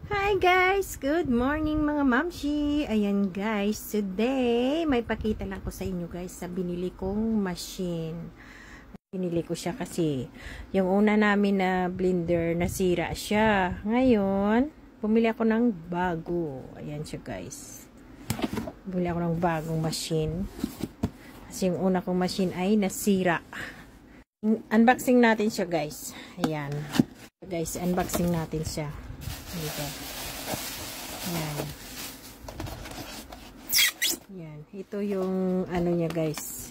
Hi guys! Good morning mga mamshi! Ayan guys, today may pakita lang ko sa inyo guys sa binili kong machine. Binili ko siya kasi yung una namin na blender nasira siya. Ngayon, bumili ako ng bago. Ayan siya guys. Bumili ako ng bagong machine. Kasi yung una kong machine ay nasira. Unboxing natin siya guys. Ayan. Guys, unboxing natin siya. Dito. Yan. Yan. Ito yung ano niya guys.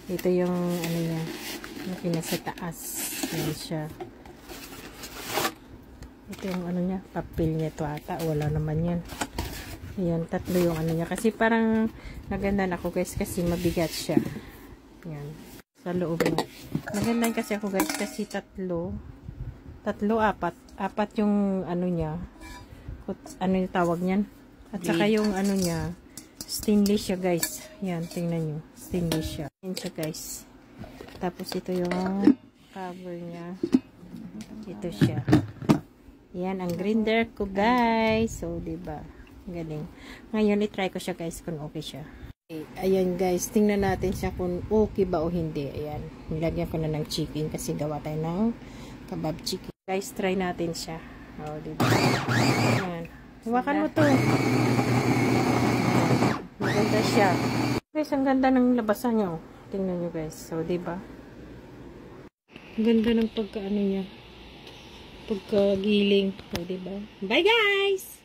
Ito yung ano niya. Yung pinasa taas. Yan siya. Ito yung ano niya. Papel niya ito ata. Wala naman yan. Yan. Tatlo yung ano niya. Kasi parang nagandan ako guys. Kasi mabigat siya. Yan. Sa loob niya. Nagandan kasi ako guys. Kasi tatlo, apat yung ano niya, ano yung tawag niyan, at saka yung ano niya, stainless siya guys. Yan, tingnan nyo, stainless siya. Yan siya guys. Tapos ito yung cover niya, ito siya. Yan ang grinder ko guys. So diba, galing. Ngayon i-try ko siya guys kung okay siya. Okay, ayan guys, tingnan natin siya kung okay ba o hindi. Ayan, nilagyan ko na ng chicken kasi gawa tayo ng kebab chicken. Guys, try natin siya. Oh, diba? Ayan. Hawakan mo to. Maganda siya. Guys, ang ganda ng labasan niya. Oh. Tingnan nyo guys. So, diba? Ang ganda ng pagka-ano niya. Pagka-giling. Oh, diba? Bye guys!